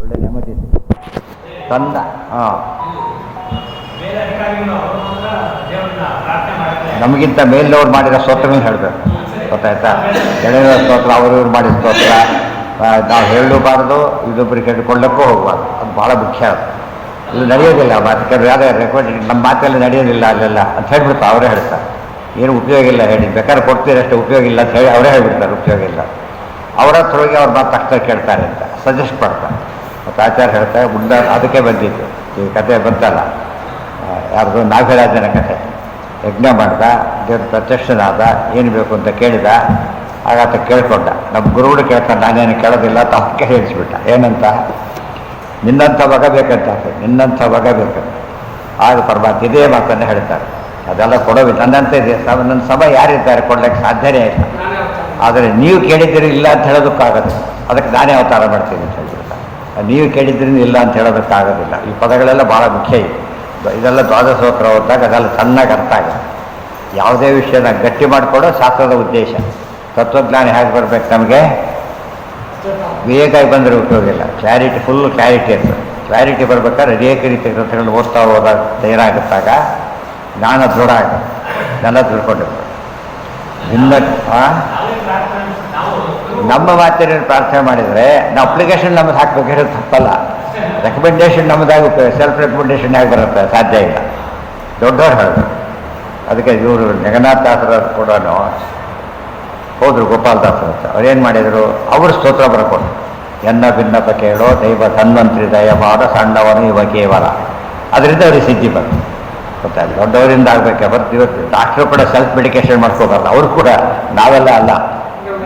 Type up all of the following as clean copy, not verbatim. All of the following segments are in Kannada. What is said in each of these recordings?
ಒಳ್ಳೆ ನೆಮ್ಮದಿ ತಂದ. ನಮಗಿಂತ ಮೇಲಿನವ್ರು ಮಾಡಿರೋ ಸ್ತೋತ್ರವನ್ನು ಹೇಳಬೇಕು, ಗೊತ್ತಾಯ್ತಾ? ಎಳೆಯ ಸ್ತೋತ್ರ ಅವರು ಇವ್ರು ಮಾಡಿದ ಸ್ತೋತ್ರ ನಾವು ಹೇಳಬಾರ್ದು, ಇದೊಬ್ಬರಿಗೆ ಕೇಳಿಕೊಳ್ಳಕ್ಕೂ ಹೋಗಬಾರ್ದು. ಅದು ಭಾಳ ಮುಖ್ಯ. ಇದು ನಡೆಯೋದಿಲ್ಲ ಮಾತು ಕೆಲವು ಯಾವುದೇ ರೆಕಾರ್ಡ್ ನಮ್ಮ ಮಾತೆಲ್ಲ ನಡೆಯೋದಿಲ್ಲ ಅಲ್ಲೆಲ್ಲ ಅಂತ ಹೇಳ್ಬಿಡ್ತಾರೆ. ಅವರೇ ಹೇಳ್ತಾರೆ ಏನು ಉಪಯೋಗ ಇಲ್ಲ ಹೇಳಿ, ಬೇಕಾದ್ರೆ ಕೊಡ್ತೀರಷ್ಟೇ ಉಪಯೋಗ ಇಲ್ಲ ಅಂತ ಹೇಳಿ ಅವರೇ ಹೇಳ್ಬಿಡ್ತಾರೆ ಉಪಯೋಗ ಇಲ್ಲ. ಅವರ ಹತ್ರ ಹೋಗಿ ಅವ್ರ ಮಾತು ತಕ್ಷಣ ಕೇಳ್ತಾರೆ ಅಂತ ಸಜೆಸ್ಟ್ ಮಾಡ್ತಾರೆ. ಮತ್ತು ಆಚಾರ್ಯ ಹೇಳ್ತಾರೆ ಮುಂದೆ ಅದಕ್ಕೆ ಬಂದಿದ್ದು ಈ ಕತೆ ಬಂತಲ್ಲ, ಯಾರ್ದು ನಾಗರಾಜನ ಕಥೆ. ಯಜ್ಞ ಮಾಡ್ದ, ದೇವ್ರ ಪ್ರತ್ಯಕ್ಷನಾದ, ಏನು ಬೇಕು ಅಂತ ಕೇಳಿದ. ಆಗಾತ ಕೇಳ್ಕೊಂಡ. ನಮ್ಮ ಗುರುಗಳು ಕೇಳ್ತಾನೆ, ನಾನೇನು ಕೇಳೋದಿಲ್ಲ ಅಂತ ಅವಕ್ಕೆ ಹೇಳಿಸ್ಬಿಟ್ಟ. ಏನಂತ? ನಿನ್ನಂಥ ಮಗ ಬೇಕಂತ, ನಿನ್ನಂಥ ಮಗ ಬೇಕಂತ. ಆಗ ಪರಮಾತ್ಮ ಇದೇ ಮಾತನ್ನು ಹೇಳ್ತಾರೆ. ಅದೆಲ್ಲ ಕೊಡೋದಿಲ್ಲ, ನನ್ನಂತ ಇದೆ ನನ್ನ ಸಮ ಯಾರಿದ್ದಾರೆ ಕೊಡ್ಲಿಕ್ಕೆ ಸಾಧ್ಯನೇ ಇಲ್ಲ. ಆದರೆ ನೀವು ಕೇಳಿದ್ದೀರಿ ಇಲ್ಲ ಅಂತ ಹೇಳೋದಕ್ಕಾಗೋದಿಲ್ಲ, ಅದಕ್ಕೆ ನಾನೇ ಅವತಾರ ಮಾಡ್ತೀನಿ ಅಂತ ಹೇಳ್ಬಿಡ್ತಾರೆ. ನೀವು ಕೇಳಿದ್ರಿಂದ ಇಲ್ಲ ಅಂತ ಹೇಳೋದಕ್ಕಾಗೋದಿಲ್ಲ. ಈ ಪದಗಳೆಲ್ಲ ಭಾಳ ಮುಖ್ಯ ಇದೆ. ಇದೆಲ್ಲ ದ್ವಾದಶೋತ್ತರ ಹೋದಾಗ ಅದೆಲ್ಲ ಚೆನ್ನಾಗಿ ಅರ್ಥ ಆಗುತ್ತೆ. ಯಾವುದೇ ವಿಷಯನ ಗಟ್ಟಿ ಮಾಡಿಕೊಡೋ ಶಾಸ್ತ್ರದ ಉದ್ದೇಶ. ತತ್ವಜ್ಞಾನ ಹೇಗೆ ಬರಬೇಕು ನಮಗೆ? ವೇಗಾಗಿ ಬಂದರೆ ಉಪಯೋಗ ಇಲ್ಲ, ಕ್ಲಾರಿಟಿ ಫುಲ್ ಕ್ಲಾರಿಟಿ ಇರ್ತದೆ. ಕ್ಲಾರಿಟಿ ಬರ್ಬೇಕಾದ್ರೆ ಅನೇಕ ರೀತಿಯ ಗ್ರಂಥಗಳನ್ನು ಓದ್ತಾ ಹೋದಾಗ ಏನಾಗುತ್ತಾಗ ಜ್ಞಾನ ದೃಢ ಆಗುತ್ತೆ, ಜ್ಞಾನ ತಿಳ್ಕೊಂಡಿರ್ತಾರೆ. ಇನ್ನು ನಮ್ಮ ಮಾತೇನೇನು ಪ್ರಾರ್ಥನೆ ಮಾಡಿದರೆ ನಾವು ಅಪ್ಲಿಕೇಶನ್ ನಮ್ಮದು ಹಾಕಬೇಕಾದ್ರೆ ತಪ್ಪಲ್ಲ. ರೆಕಮೆಂಡೇಶನ್ ನಮ್ಮದಾಗಿ ಸೆಲ್ಫ್ ರೆಕಮೆಂಡೇಶನ್ ಆಗಿ ಬರುತ್ತೆ, ಸಾಧ್ಯ ಇಲ್ಲ. ದೊಡ್ಡವ್ರು ಹೇಳಿದ್ರು. ಅದಕ್ಕೆ ಇವರು ಜಗನ್ನಾಥದಾಸರ ಕೂಡ ಹೋದರು, ಗೋಪಾಲದಾಸರ ಹತ್ರ. ಅವ್ರೇನು ಮಾಡಿದರು? ಅವರು ಸ್ತೋತ್ರ ಬರ್ಕೊಂಡು ಎನ್ನ ಭಿನ್ನಪ ಕೇಳೋ ದೈವ ಧನ್ವಂತ್ರಿ ದಯ ಮಾಡ ಸಣ್ಣವನು ಇವ ಕೇವಲ. ಅದರಿಂದ ಅವ್ರಿಗೆ ಸಿದ್ಧಿ ಬಂತು. ಗೊತ್ತಾಗ ದೊಡ್ಡವರಿಂದ ಆಗಬೇಕೆ ಬರ್ತು. ಇವತ್ತು ಡಾಕ್ಟ್ರು ಕೂಡ ಸೆಲ್ಫ್ ಮೆಡಿಕೇಶನ್ ಮಾಡ್ಕೋಬಾರ್ದು. ಅವರು ಕೂಡ, ನಾವೆಲ್ಲ ಅಲ್ಲ,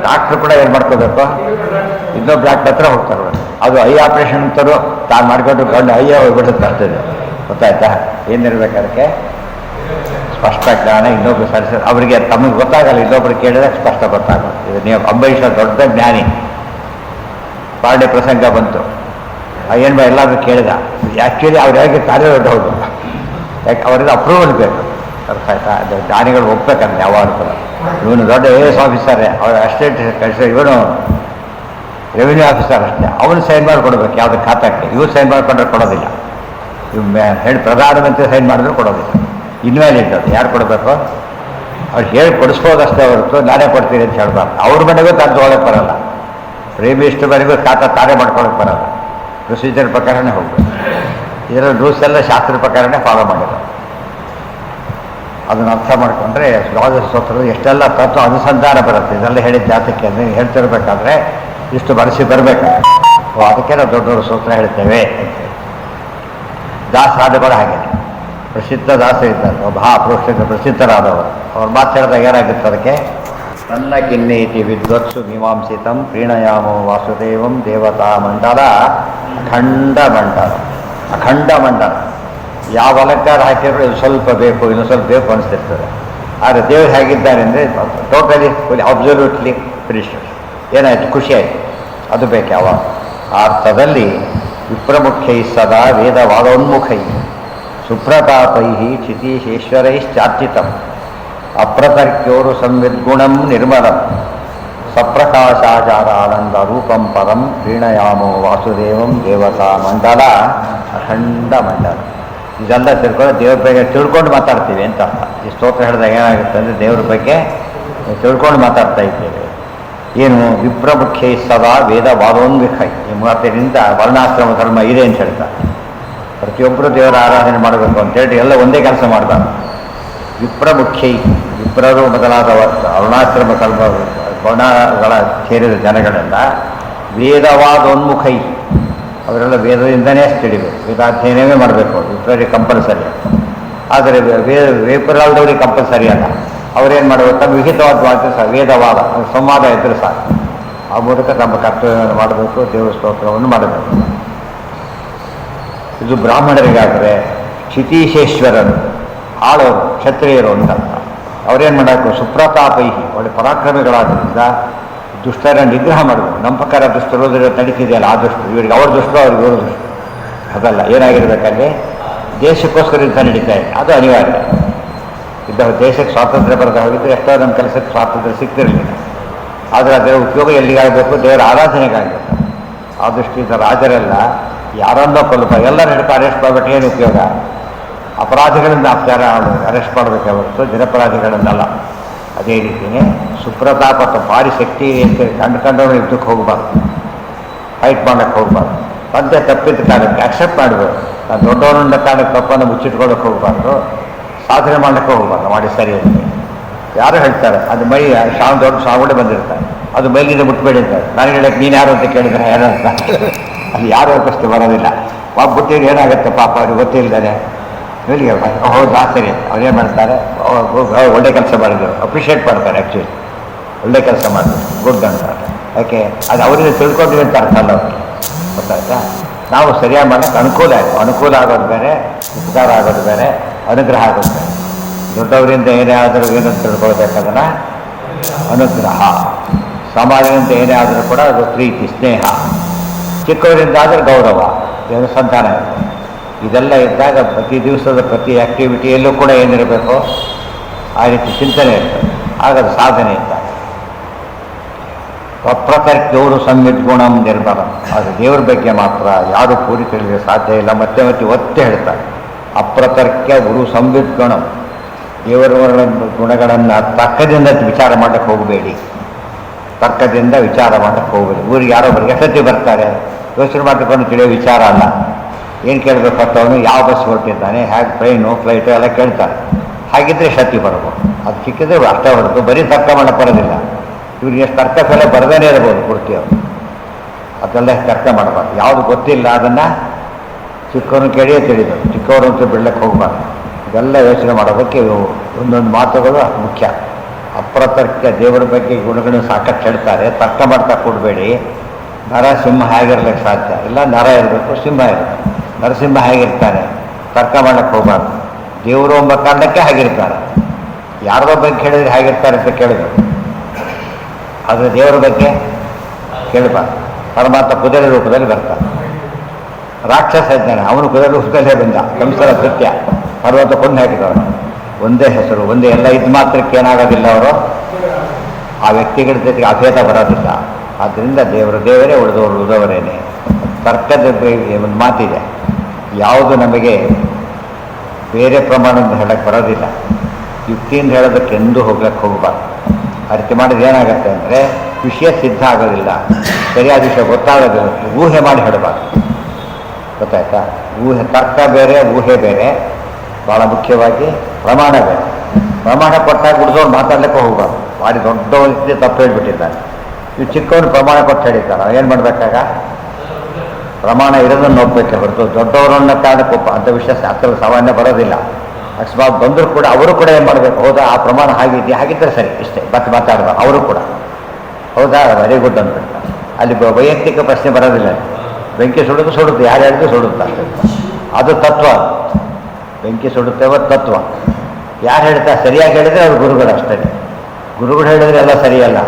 ಡಾಕ್ಟ್ರು ಕೂಡ ಏನು ಮಾಡ್ಕೋಬೇಕು? ಇನ್ನೊಬ್ಬ ಡಾಕ್ಟ್ರ್ ಹತ್ರ ಹೋಗ್ತಾರೆ. ಅದು ಐ ಆಪ್ರೇಷನ್ ಅಂತರೂ ತಾನು ಮಾಡ್ಕೊಂಡು ಗಂಡು ಐಯ ಹೋಗ್ಬಿಡುತ್ತೆ ಆಗ್ತದೆ. ಗೊತ್ತಾಯ್ತಾ? ಏನಿರ್ಬೇಕು ಅದಕ್ಕೆ? ಸ್ಪಷ್ಟ ಜ್ಞಾನ. ಇನ್ನೊಬ್ರು ಸರಿಸ ಅವರಿಗೆ ತಮಗೆ ಗೊತ್ತಾಗಲ್ಲ, ಇನ್ನೊಬ್ರು ಕೇಳಿದ್ರೆ ಸ್ಪಷ್ಟ ಗೊತ್ತಾಗಲ್ಲ. ಇದು ನೀವು ಅಂಬರೀಷ ದೊಡ್ಡ ಜ್ಞಾನಿ. ಪಾರ್ಡೆ ಪ್ರಸಂಗ ಬಂತು, ಏನು ಎಲ್ಲಾದರೂ ಕೇಳಿದ. ಆ್ಯಕ್ಚುಲಿ ಅವ್ರು ಹೇಗೆ ಕಾರ್ಯ ದೊಡ್ಡ ಹೌದು, ಯಾಕೆ ಅವರಿಂದ ಅಪ್ರೂವಲ್ ಬೇಕು. ಅರ್ಥ ಆಯ್ತಾ? ಅದು ಜ್ಞಾನಿಗಳು ಒಪ್ಬೇಕಂದ್ರೆ ಯಾವಾಗಲೂ ಕೂಡ. ಇವನು ದೊಡ್ಡ AS ಆಫೀಸರೇ, ಅವ್ರ ಅಸಿಸ್ಟೆಂಟ್ ಕಳಿಸಿ, ಇವನು ರೆವಿನ್ಯೂ ಆಫೀಸರ್ ಅಷ್ಟೇ, ಅವನು ಸೈನ್ ಮಾಡಿ ಕೊಡಬೇಕು ಯಾವುದೇ ಖಾತಾಕ್ಕೆ. ಇವ್ರು ಸೈನ್ ಮಾಡಿಕೊಂಡ್ರೆ ಕೊಡೋದಿಲ್ಲ. ಇವ್ ಹೇಳಿ ಪ್ರಧಾನಮಂತ್ರಿ ಸೈನ್ ಮಾಡಿದ್ರು ಕೊಡೋದಿಲ್ಲ. ಇನ್ವ್ಯಾಲಿಡ್ ಅದು. ಯಾರು ಕೊಡಬೇಕು? ಅವ್ರು ಹೇಳಿ ಕೊಡಿಸ್ಬೋದಷ್ಟೇ ಹೊರತು ನಾನೇ ಕೊಡ್ತೀನಿ ಅಂತ ಹೇಳ್ಬಾರ್ದು. ಅವ್ರ ಮನೆಗೂ ತಾನು ತೊಗೊಳಕ್ಕೆ ಬರೋಲ್ಲ. ಪ್ರೇಮಿ ಇಷ್ಟು ಮನೆಗೂ ಖಾತಾ ತಾನೇ ಮಾಡ್ಕೊಳಕ್ಕೆ ಬರೋಲ್ಲ. ಪ್ರೊಸೀಜರ್ ಪ್ರಕಾರನೇ ಹೋಗ್ಬೇಕು. ಇದರ ರೂಲ್ಸ್ ಎಲ್ಲ ಶಾಸ್ತ್ರದ ಪ್ರಕಾರನೇ ಫಾಲೋ ಮಾಡಿದ್ರು. ಅದನ್ನು ಅರ್ಥ ಮಾಡಿಕೊಂಡ್ರೆ ದ್ವಾದಶ ಸ್ತೋತ್ರದ ಎಷ್ಟೆಲ್ಲ ತತ್ವ ಅನುಸಂಧಾನ ಬರುತ್ತೆ. ಇದೆಲ್ಲ ಹೇಳಿದ ಜಾತಕ್ಕೆ ಅಂದರೆ ಹೇಳ್ತಿರ್ಬೇಕಾದ್ರೆ ಇಷ್ಟು ಬರೆಸಿ ಬರಬೇಕಾದ್ರೆ ಅದಕ್ಕೆ ನಾವು ದೊಡ್ಡ ದೊಡ್ಡ ಸ್ತೋತ್ರ ಹೇಳ್ತೇವೆ ಅಂತೇಳಿ. ದಾಸರಾದಗಳು ಹಾಗೆ ಪ್ರಸಿದ್ಧ ದಾಸ ಇದ್ದಾರೆ, ಮಹಾಪುರುಷರಿಂದ ಪ್ರಸಿದ್ಧರಾದವರು. ಅವ್ರು ಮಾತಾಡಿದಾಗ ಏನಾಗುತ್ತೆ ಅದಕ್ಕೆ? ನನ್ನ ಕಿನ್ನೈತಿ ವಿದ್ವತ್ಸು ಮೀಮಾಂಸಿತಂ ಪ್ರೀಣಯಾಮೋ ವಾಸುದೇವಂ ದೇವತಾ ಮಂಡಲ ಅಖಂಡ ಮಂಡಲ. ಅಖಂಡ ಮಂಡಲ. ಯಾವ ಅಲಂಕಾರ ಹಾಕಿದ್ರು ಇದು ಸ್ವಲ್ಪ ಬೇಕು, ಇನ್ನೂ ಸ್ವಲ್ಪ ಬೇಕು ಅನಿಸ್ತಿರ್ತದೆ. ಆದರೆ ದೇವರು ಹೇಗಿದ್ದಾರೆ ಅಂದರೆ ಟೋಟಲಿ ಅಬ್ಸಲ್ಯೂಟ್ಲಿ ಫಿನಿಶ್. ಏನಾಯಿತು? ಖುಷಿ ಆಯಿತು. ಅದು ಬೇಕು ಯಾವಾಗ? ಆ ಅರ್ಥದಲ್ಲಿ ವಿಪ್ರಮುಖ್ಯೈ ಸದಾ ವೇದವಾದೋನ್ಮುಖೈ ಸುಪ್ರತಾಪೈ ಕ್ಷಿತೀಶೇಶ್ವರೈಶ್ಚಾರ್ಚಿತಂ ಅಪ್ರತರ್ಕ್ಯೋರು ಸಂವಿದ್ಗುಣಂ ನಿರ್ಮಲಂ ಸಪ್ರಕಾಶಾಚಾರ ಆನಂದ ರೂಪಂ ಪರಂ ಪ್ರೀಣಯಾಮೋ ವಾಸುದೇವಂ ದೇವತಾ ಮಂಡಲ ಅಖಂಡ ಮಂಡಲ. ಇದೆಲ್ಲ ತಿಳ್ಕೊಂಡು ದೇವ್ರ ಬಗ್ಗೆ ತಿಳ್ಕೊಂಡು ಮಾತಾಡ್ತೀವಿ ಅಂತ ಅರ್ಥ. ಈ ಸ್ತೋತ್ರ ಹೇಳಿದಾಗ ಏನಾಗುತ್ತೆ ಅಂದರೆ ದೇವ್ರ ಬಗ್ಗೆ ತಿಳ್ಕೊಂಡು ಮಾತಾಡ್ತಾ ಇದ್ದೇವೆ. ಏನು? ವಿಪ್ರಮುಖ್ಯೈ ಸದಾ ವೇದವಾದೋನ್ಮುಖೈ. ಈ ಮಾತಿನಿಂದ ವರ್ಣಾಶ್ರಮ ಧರ್ಮ ಇದೆ ಅಂತ ಹೇಳ್ತಾರೆ. ಪ್ರತಿಯೊಬ್ಬರು ದೇವರ ಆರಾಧನೆ ಮಾಡಬೇಕು ಅಂತೇಳಿ ಎಲ್ಲ ಒಂದೇ ಕೆಲಸ ಮಾಡಬಾರ್ದು. ವಿಪ್ರಮುಖ್ಯೈ, ವಿಪ್ರರು ಮೊದಲಾದ ವರ್ಣಾಶ್ರಮ ವರ್ಣಗಳ ಸೇರಿದ ಜನಗಳೆಲ್ಲ ವೇದವಾದೋನ್ಮುಖೈ, ಅವರೆಲ್ಲ ವೇದದಿಂದನೇ ತಿಳಿಬೇಕು, ವೇದಾಧ್ಯಯನವೇ ಮಾಡಬೇಕು. ವಿಪ್ರರಿಗೆ ಕಂಪಲ್ಸರಿ. ಆದರೆ ವಿಪ್ರದವರಿಗೆ ಕಂಪಲ್ಸರಿ ಅಲ್ಲ. ಅವರೇನು ಮಾಡಬೇಕು? ತಮ್ಮ ವಿಹಿತವಾದ ವಾಕ್ಯ ವೇದವಾದ ಸಂವಾದ ಇದ್ದರೆ ಸಾಕು. ಆ ಮೂಲಕ ತಮ್ಮ ಕರ್ತವ್ಯವನ್ನು ಮಾಡಬೇಕು, ದೇವರ ಸ್ತೋತ್ರವನ್ನು ಮಾಡಬೇಕು. ಇದು ಬ್ರಾಹ್ಮಣರಿಗಾದರೆ ಕ್ಷಿತೀಶೇಶ್ವರರು, ಆಳವರು, ಕ್ಷತ್ರಿಯರು ಅಂತ. ಅವ್ರೇನು ಮಾಡಬೇಕು? ಸುಪ್ರತಾಪೈಹಿ, ಒಳ್ಳೆ ಪರಾಕ್ರಮಿಗಳಾದ್ರಿಂದ ದುಷ್ಟರನ್ನು ನಿಗ್ರಹ ಮಾಡಬೇಕು. ನಮ್ಮ ಪ್ರಕಾರ ದುಷ್ಟರು ನಡೀತಿದೆಯಲ್ಲ, ಆ ದುಷ್ಟರು ಇವರಿಗೆ ಅವ್ರ ದುಷ್ಟರು, ಅವ್ರಿಗೆ ಇವರು ದುಷ್ಟರು ಅದಲ್ಲ. ಏನಾಗಿರ್ಬೇಕಲ್ಲಿ? ದೇಶಕ್ಕೋಸ್ಕರ ಯುದ್ಧ ನಡೀತಾ ಇದೆ, ಅದು ಅನಿವಾರ್ಯ. ದೇಶಕ್ಕೆ ಸ್ವಾತಂತ್ರ್ಯ ಬರದ ಹೋಗಿದ್ದು ಎಷ್ಟೋ ನಮ್ಮ ಕೆಲಸಕ್ಕೆ ಸ್ವಾತಂತ್ರ್ಯ ಸಿಗ್ತಿರಲಿಲ್ಲ. ಆದರೆ ಅದರ ಉಪಯೋಗ ಎಲ್ಲಿಗಾಗಬೇಕು? ದೇವರ ಆರಾಧನೆಗಾಗಬೇಕು. ಆ ದೃಷ್ಟಿಯಿಂದ ರಾಜರೆಲ್ಲ ಯಾರನ್ನೋ ಕೊಲ್ಲಬಾರ್ದು, ಎಲ್ಲರೂ ಹಿಡ್ಕೊಂಡು ಅರೆಸ್ಟ್ ಮಾಡಿಬಿಟ್ಟು ಏನು ಉಪಯೋಗ? ಅಪರಾಧಿಗಳಿಂದ ಅಪಚಾರ ಅರೆಸ್ಟ್ ಮಾಡಬೇಕೆ ಹೊರತು ನಿರಪರಾಧಿಗಳನ್ನೆಲ್ಲ. ಅದೇ ರೀತಿಯೇ ಸುಪ್ರತಾಪ ಅಥವಾ ಭಾರಿ ಶಕ್ತಿ ಅಂತ ಕಂಡುಕೊಂಡವನು ಯುದ್ಧಕ್ಕೆ ಹೋಗಬಾರ್ದು, ಫೈಟ್ ಮಾಡೋಕ್ಕೆ ಹೋಗಬಾರ್ದು. ಮತ್ತೆ ತಪ್ಪಿದ್ದ ಕಾರಣಕ್ಕೆ ಅಕ್ಸೆಪ್ಟ್ ಮಾಡಬೇಕು. ನಾನು ದೊಡ್ಡವನನ್ನ ಕಾರಣಕ್ಕೆ ತಪ್ಪನ್ನು ಮುಚ್ಚಿಟ್ಕೊಳ್ಳೋಕೆ ಹೋಗಬಾರ್ದು, ಸಾಧನೆ ಮಾಡೋಕ್ಕೆ ಹೋಗಬಾರ್ದು. ಮಾಡಿ ಸರಿ ಅಂತ ಯಾರು ಹೇಳ್ತಾರೆ, ಅದು ಮೈ ದೊಡ್ಡ ಸಾಗುಡೆ ಬಂದಿರ್ತಾರೆ, ಅದು ಮೈಲಿಂದ ಮುಟ್ಬೇಡಿ ಅಂತಾರೆ. ನಾನು ಹೇಳಕ್ಕೆ ನೀನು ಯಾರು ಅಂತ ಕೇಳಿದ್ರೆ ಯಾರು ಅಂತ ಅದು ಯಾರು ಪ್ರಶ್ನೆ ಬರೋದಿಲ್ಲ. ಬಿಟ್ಟಿದ್ರೆ ಏನಾಗುತ್ತೆ ಪಾಪ ಅವ್ರಿಗೆ ಗೊತ್ತಿಲ್ಲದೆ ಮೇಲಿಗೆ ಹೌದಾ ಸರಿ ಅಂತ ಅವ್ರೇನು ಮಾಡ್ತಾರೆ, ಒಳ್ಳೆ ಕೆಲಸ ಮಾಡಿದ್ರು ಅಪ್ರಿಷಿಯೇಟ್ ಮಾಡ್ತಾರೆ. ಆ್ಯಕ್ಚುಲಿ ಒಳ್ಳೆ ಕೆಲಸ ಮಾಡಿದ್ರು ಗುಡ್ ಅಂತಾರೆ. ಯಾಕೆ ಅದು ಅವರಿಗೆ ತಿಳ್ಕೊಂಡಿವಿ ಅಂತ ಅರ್ಥ ಅಲ್ಲ ಅವ್ರಿಗೆ, ಗೊತ್ತಾಯ್ತಾ? ನಾವು ಸರಿಯಾಗಿ ಮಾಡೋಕ್ಕೆ ಅನುಕೂಲ ಆಯಿತು. ಅನುಕೂಲ ಆಗೋದು ಬೇರೆ, ಉಪಕಾರ ಆಗೋದು ಬೇರೆ, ಅನುಗ್ರಹ ಆಗೋದು ಬೇರೆ. ದೊಡ್ಡವರಿಂದ ಏನೇ ಆದರೂ ಏನಂತ ತಿಳ್ಕೊಳ್ಬೇಕದನ್ನು ಅನುಗ್ರಹ. ಸಮಾಜದಿಂದ ಏನೇ ಆದರೂ ಕೂಡ ಅದು ಪ್ರೀತಿ ಸ್ನೇಹ. ಚಿಕ್ಕವರಿಂದ ಆದರೆ ಗೌರವ, ಏನು ಸಂತಾನ ಇರುತ್ತೆ. ಇದೆಲ್ಲ ಇದ್ದಾಗ ಪ್ರತಿ ದಿವಸದ ಪ್ರತಿ ಆ್ಯಕ್ಟಿವಿಟಿಯಲ್ಲೂ ಕೂಡ ಏನಿರಬೇಕು, ಆ ರೀತಿ ಚಿಂತನೆ ಇರ್ತದೆ. ಆಗ ಅದು ಸಾಧನೆ ಇದ್ದಾಗ ಅಪ್ರತರ್ಕ್ಯವರು ಸಂವಿದ್ಗುಣಂ ನಿರ್ಮಲಂ. ಅದು ದೇವರ ಬಗ್ಗೆ ಮಾತ್ರ ಯಾರು ಪೂರಿ ತಿಳಿದ್ರೆ ಸಾಧ್ಯ ಇಲ್ಲ. ಮತ್ತೆ ಮತ್ತೆ ಒತ್ತೆ ಹೇಳ್ತಾರೆ, ಅಪ್ರತರ್ಕ್ಯ ಗುರು ಸಂವಿದ್ಗುಣಂ. ದೇವರ ಗುಣಗಳನ್ನು ತರ್ಕದಿಂದ ವಿಚಾರ ಮಾಡೋಕ್ಕೆ ಹೋಗಬೇಡಿ, ತರ್ಕದಿಂದ ವಿಚಾರ ಮಾಡೋಕ್ಕೆ ಹೋಗಬೇಡಿ. ಊರಿಗೆ ಯಾರೋ ಬರಿಗೆ ಎಷ್ಟೊತ್ತಿ ಬರ್ತಾರೆ, ಯೋಚನೆ ಮಾಡ್ಕೊಂಡು ತಿಳಿಯೋ ವಿಚಾರ ಅಲ್ಲ. ಏನು ಕೇಳಬೇಕು ಅವನು, ಯಾವ ಬಸ್ ಹೊರಟಿದ್ದಾನೆ, ಹೇಗೆ ಟ್ರೈನು ಫ್ಲೈಟು ಎಲ್ಲ ಕೇಳ್ತಾರೆ. ಹಾಗಿದ್ದರೆ ಶಕ್ತಿ ಬರ್ಬೋದು. ಅದು ಸಿಕ್ಕಿದ್ರೆ ಅಷ್ಟೇ ಹೊರತು ಬರೀ ತರ್ಕ ಮಾಡಕ್ಕೆ ಬರೋದಿಲ್ಲ. ಇವ್ರಿಗೆ ಎಷ್ಟು ತರ್ಕ ಫಲ ಬರದೇ ಇರ್ಬೋದು ಪೂರ್ತಿ ಅವರು. ಅದೆಲ್ಲ ತರ್ಕ ಮಾಡಬಾರ್ದು. ಯಾವುದು ಗೊತ್ತಿಲ್ಲ ಅದನ್ನು ಚಿಕ್ಕವನು ಕೇಳಿಯೇ ತಿಳಿದು, ಚಿಕ್ಕವರು ಅಂತೂ ಬಿಡ್ಲಿಕ್ಕೆ ಹೋಗಬಾರ್ದು. ಇದೆಲ್ಲ ಯೋಚನೆ ಮಾಡೋದಕ್ಕೆ ಒಂದೊಂದು ಮಾತುಗಳು ಮುಖ್ಯ. ಅಪ್ರತರ್ಕ್ಯ ದೇವರ ಬಗ್ಗೆ ಗುಣಗಳನ್ನು ಸಾಕಷ್ಟು ಹೇಳ್ತಾರೆ. ತರ್ಕ ಮಾಡ್ತಾ ಕೊಡಬೇಡಿ. ನರ ಸಿಂಹ ಹೇಗಿರ್ಲಿಕ್ಕೆ ಸಾಧ್ಯ ಇಲ್ಲ, ನರ ಇರಬೇಕು, ಸಿಂಹ ಇರಬೇಕು. ನರಸಿಂಹ ಹೇಗಿರ್ತಾನೆ, ತರ್ಕ ಮಾಡಕ್ಕೆ ಹೋಗಬಾರ್ದು. ದೇವರು ಎಂಬ ಕಾರಣಕ್ಕೆ ಹಾಗಿರ್ತಾರೆ. ಯಾರದೋ ಬಗ್ಗೆ ಹೇಳಿದ್ರೆ ಹೇಗಿರ್ತಾರೆ ಅಂತ ಕೇಳಬೇಕು, ಆದರೆ ದೇವರ ಬಗ್ಗೆ ಕೇಳಬಾರ್ದು. ಪರಮಾತ್ಮ ಕುದುರೆ ರೂಪದಲ್ಲಿ ಬರ್ತಾನೆ. ರಾಕ್ಷಸ ಇದ್ದಾನೆ, ಅವನು ಕುದುರೆ ರೂಪದಲ್ಲೇ ಬಂದ. ಕಂಸರ ಕೃತ್ಯ ಪರ್ವತ ಕೊಂಡು ಹಾಕಿದವನು. ಒಂದೇ ಹೆಸರು, ಒಂದೇ ಎಲ್ಲ ಇದು ಮಾತ್ರಕ್ಕೆ ಏನಾಗೋದಿಲ್ಲ. ಅವರು ಆ ವ್ಯಕ್ತಿಗಳ ಜೊತೆಗೆ ಅಭೇದ ಬರೋದಿಲ್ಲ. ಆದ್ದರಿಂದ ದೇವರು ದೇವರೇ, ಉಳಿದವರು ಉಳಿದವರೇನೆ. ತರ್ಕದ ಒಂದು ಮಾತಿದೆ, ಯಾವುದು ನಮಗೆ ಬೇರೆ ಪ್ರಮಾಣದಿಂದ ಹೇಳಕ್ಕೆ ಬರೋದಿಲ್ಲ, ಯುಕ್ತಿಯಿಂದ ಹೇಳೋದಕ್ಕೆ ಎಂದೂ ಹೋಗ್ಲಿಕ್ಕೆ ಹೋಗಬಾರ್ದು. ಅರಿಕೆ ಮಾಡಿದ್ರೆ ಏನಾಗುತ್ತೆ ಅಂದರೆ ವಿಷಯ ಸಿದ್ಧ ಆಗೋದಿಲ್ಲ, ಸರಿಯಾದ ವಿಷಯ ಗೊತ್ತಾಗೋದಿಲ್ಲ. ಊಹೆ ಮಾಡಿ ಹೇಳಬಾರ್ದು, ಗೊತ್ತಾಯ್ತಾ? ಊಹೆ, ತರ್ಕ ಬೇರೆ, ಊಹೆ ಬೇರೆ. ಭಾಳ ಮುಖ್ಯವಾಗಿ ಪ್ರಮಾಣ ಬೇರೆ. ಪ್ರಮಾಣ ಕೊಟ್ಟಾಗ ಉಳಿದವ್ರು ಮಾತಾಡ್ಲಿಕ್ಕೆ ಹೋಗಬಾರ್ದು. ಭಾರಿ ದೊಡ್ಡ ವ್ಯಕ್ತಿ ತಪ್ಪು ಹೇಳ್ಬಿಟ್ಟಿದ್ದಾನೆ, ನೀವು ಚಿಕ್ಕವನು ಪ್ರಮಾಣ ಕೊಟ್ಟು ಹೇಳಿದ್ದಾರೆ, ಏನು ಮಾಡಬೇಕಾಗ? ಪ್ರಮಾಣ ಇರೋದನ್ನು ನೋಡ್ಬೇಕೆ ಹೊರತು ದೊಡ್ಡವರನ್ನ ಕಾರಣಕ್ಕೆ ಅಂಥ ವಿಷಯ ಶಾಸ್ತ್ರದ ಸಾಮಾನ್ಯ ಬರೋದಿಲ್ಲ. ಅಕಸ್ಮಾತ್ ಬಂದರೂ ಕೂಡ ಅವರು ಕೂಡ ಏನು ಮಾಡಬೇಕು, ಹೌದಾ ಆ ಪ್ರಮಾಣ ಹಾಗಿದೆಯಾ, ಹಾಗಿದ್ದರೆ ಸರಿ, ಇಷ್ಟೇ, ಮತ್ತೆ ಮಾತಾಡ್ಬಾರ್ದು. ಅವರು ಕೂಡ ಹೌದಾ ವೆರಿ ಗುಡ್ ಅಂದ್ಬಿಡ್ತಾರೆ. ಅಲ್ಲಿ ವೈಯಕ್ತಿಕ ಪ್ರಶ್ನೆ ಬರೋದಿಲ್ಲ. ಬೆಂಕಿ ಸುಡುತ್ತೆ, ಯಾರು ಹೇಳಿದ್ರು ಸುಡುತ್ತೆ, ಅದು ತತ್ವ. ಬೆಂಕಿ ಸುಡುತ್ತೇವ ತತ್ವ. ಯಾರು ಹೇಳ್ತಾರೆ ಸರಿಯಾಗಿ ಹೇಳಿದರೆ ಅವ್ರು ಗುರುಗಳು ಅಷ್ಟೇ. ಗುರುಗಳು ಹೇಳಿದ್ರೆ ಎಲ್ಲ ಸರಿಯಲ್ಲ,